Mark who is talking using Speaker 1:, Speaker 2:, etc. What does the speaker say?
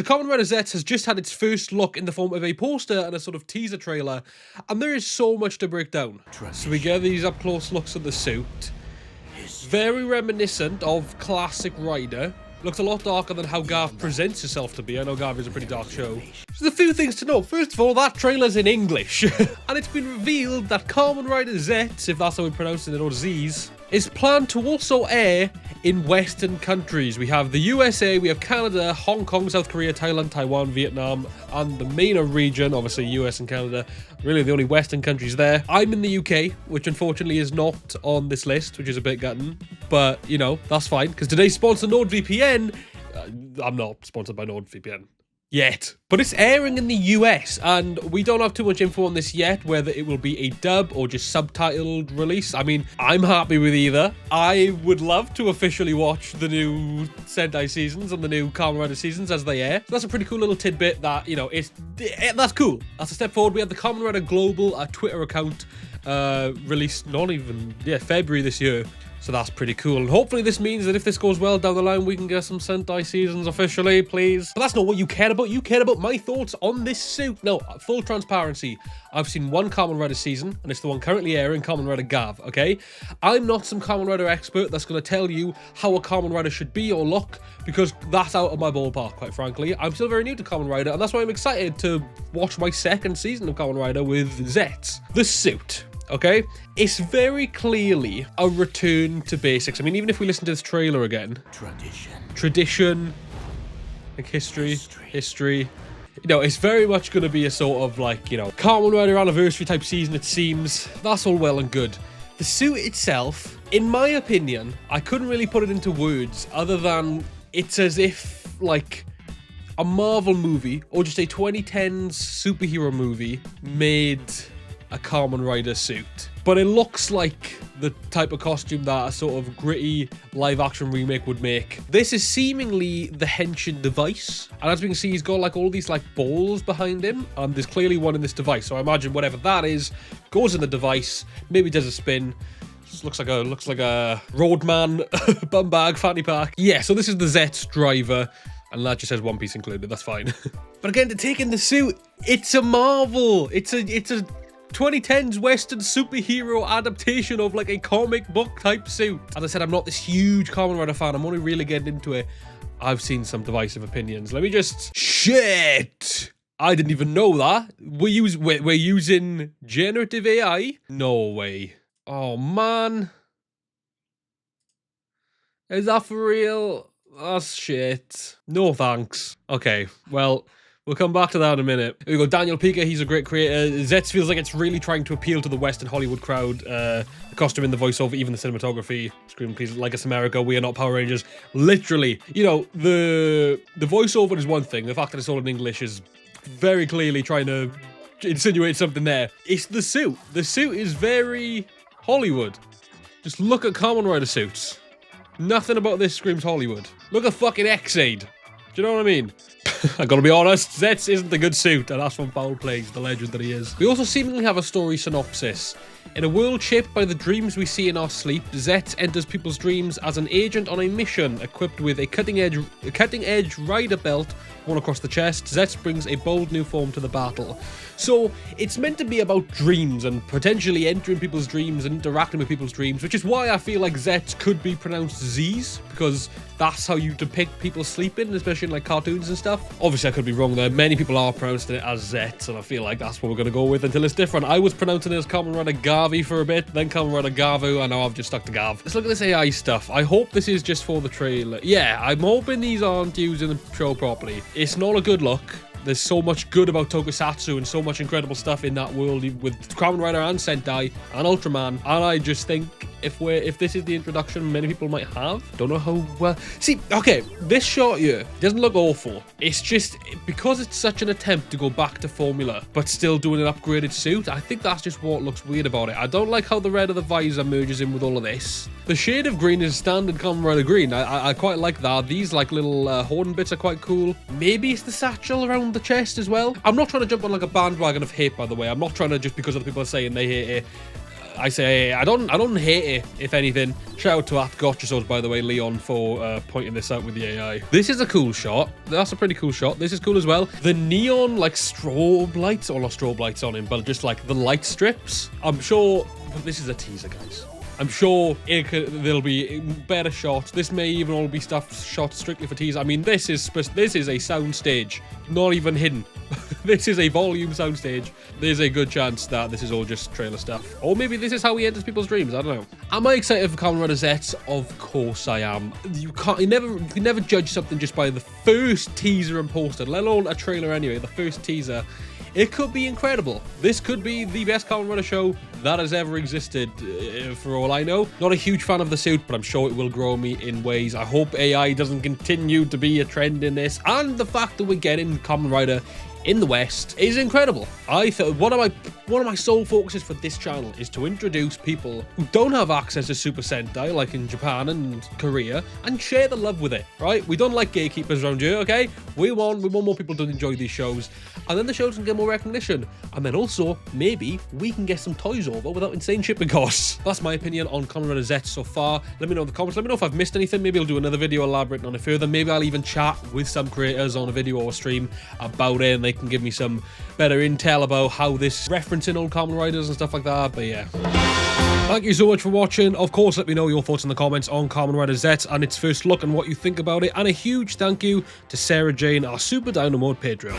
Speaker 1: Kamen Rider Zeztz has just had its first look in the form of a poster and a sort of teaser trailer, and there is so much to break down. So we get these up-close looks of the suit. Very reminiscent of classic Rider. Looks a lot darker than how Gav presents herself to be. I know Gav is a pretty dark show. So there's a few things to know. First of all, that trailer's in English. And it's been revealed that Kamen Rider Zeztz, if that's how we pronounce it, or Z's, is planned to also air in Western countries. We have the USA, we have Canada, Hong Kong, South Korea, Thailand, Taiwan, Vietnam, and the MENA region, obviously US and Canada, really the only Western countries there. I'm in the UK, which unfortunately is not on this list, which is a bit gutting, but you know, that's fine, because today's sponsor, NordVPN, I'm not sponsored by NordVPN. Yet. But it's airing in the US, and we don't have too much info on this yet, whether it will be a dub or just subtitled release. I mean, I'm happy with either. I would love to officially watch the new Sentai seasons and the new Kamen Rider seasons as they air. So that's a pretty cool little tidbit that, you know, that's cool. That's a step forward. We have the Kamen Rider Global Twitter account released February this year. So that's pretty cool. And hopefully this means that if this goes well down the line, we can get some Sentai seasons officially, please. But that's not what you care about. You care about my thoughts on this suit. No, full transparency. I've seen one Kamen Rider season, and it's the one currently airing, Kamen Rider Gav, okay? I'm not some Kamen Rider expert that's going to tell you how a Kamen Rider should be or look, because that's out of my ballpark, quite frankly. I'm still very new to Kamen Rider, and that's why I'm excited to watch my second season of Kamen Rider with Zets. The suit. Okay, it's very clearly a return to basics. I mean, even if we listen to this trailer again, tradition, like history. You know, it's very much going to be a sort of like, you know, Kamen Rider anniversary type season, it seems. That's all well and good. The suit itself, in my opinion, I couldn't really put it into words other than it's as if like a Marvel movie or just a 2010s superhero movie made a Kamen Rider suit. But it looks like the type of costume that a sort of gritty live-action remake would make. This is seemingly the Henshin device, and as we can see, he's got like all these like balls behind him, and there's clearly one in this device. So I imagine whatever that is goes in the device, maybe does a spin. Just looks like a roadman bum bag fanny pack. Yeah, so this is the Zets driver. And that just says One Piece included, that's fine. But again, to take in the suit, it's a Marvel. It's a 2010s Western superhero adaptation of like a comic book type suit. As I said, I'm not this huge Kamen Rider fan. I'm only really getting into it. I've seen some divisive opinions. Let me just... Shit! I didn't even know that. We're using Generative AI? No way. Oh, man. Is that for real? That's shit. No thanks. Okay, well... We'll come back to that in a minute. Here we go, Daniel Pika, he's a great creator. Zets feels like it's really trying to appeal to the Western Hollywood crowd. The costume and the voiceover, even the cinematography. Scream, please, like us America, we are not Power Rangers. Literally, you know, the voiceover is one thing. The fact that it's all in English is very clearly trying to insinuate something there. It's the suit. The suit is very Hollywood. Just look at Kamen Rider suits. Nothing about this screams Hollywood. Look at fucking X-Aid. Do you know what I mean? I gotta be honest, Zets isn't a good suit, and that's from Foul Plays, the legend that he is. We also seemingly have a story synopsis. In a world shaped by the dreams we see in our sleep, Zets enters people's dreams as an agent on a mission, equipped with a cutting-edge rider belt worn across the chest. Zets brings a bold new form to the battle. So it's meant to be about dreams and potentially entering people's dreams and interacting with people's dreams, which is why I feel like Zets could be pronounced Z's, because that's how you depict people sleeping, especially in like cartoons and stuff. Obviously I could be wrong there. Many people are pronouncing it as Zets, and I feel like that's what we're going to go with until it's different. I was pronouncing it as Kamen Rider Gavi for a bit, then Kamen Rider Gavu, and now I've just stuck to Gav. Let's look at this AI stuff. I hope this is just for the trailer. Yeah, I'm hoping these aren't using the show properly. It's not a good look. There's so much good about Tokusatsu and so much incredible stuff in that world with Kamen Rider and Sentai and Ultraman, and I just think if this is the introduction many people might have, don't know how well. See, okay, this shot here doesn't look awful. It's just because it's such an attempt to go back to formula but still doing an upgraded suit. I think that's just what looks weird about it. I don't like how the red of the visor merges in with all of this. The shade of green is standard Kamen Rider green. I quite like that. These like little horn bits are quite cool. Maybe it's the satchel around the chest as well. I'm not trying to jump on like a bandwagon of hate, by the way. I'm not trying to, just because other people are saying they hate it, I say I don't hate it, if anything. Shout out to Gotchasaurs, by the way, Leon, for pointing this out with the AI. This is a cool shot. That's a pretty cool shot. This is cool as well. The neon, like, strobe lights, or not strobe lights on him, but just like the light strips. I'm sure this is a teaser, guys. I'm sure there'll be better shots. This may even all be stuff shot strictly for teaser. I mean, this is a sound stage, not even hidden. This is a volume soundstage. There's a good chance that this is all just trailer stuff. Or maybe this is how he enters people's dreams. I don't know. Am I excited for Kamen Rider Zeztz? Of course I am. You can never judge something just by the first teaser and poster, let alone a trailer anyway. The first teaser. It could be incredible. This could be the best Kamen Rider show that has ever existed, for all I know. Not a huge fan of the suit, but I'm sure it will grow me in ways. I hope AI doesn't continue to be a trend in this. And the fact that we're getting Kamen Rider in the West is incredible. I thought one of my sole focuses for this channel is to introduce people who don't have access to Super Sentai, like in Japan and Korea, and share the love with it, right? We don't like gatekeepers around here, okay? We want more people to enjoy these shows, and then the shows can get more recognition, and then also maybe we can get some toys over without insane shipping costs. That's my opinion on Kamen Rider Zeztz so far. Let me know in the comments. Let me know if I've missed anything. Maybe I'll do another video elaborating on it further. Maybe I'll even chat with some creators on a video or a stream about it, and they can give me some better intel about how this referencing old Kamen Riders and stuff like that. But yeah, thank you so much for watching. Of course, let me know your thoughts in the comments on Kamen Rider Zeztz and its first look and what you think about it. And a huge thank you to Sarah Jane, our Super Dynamo Patreon.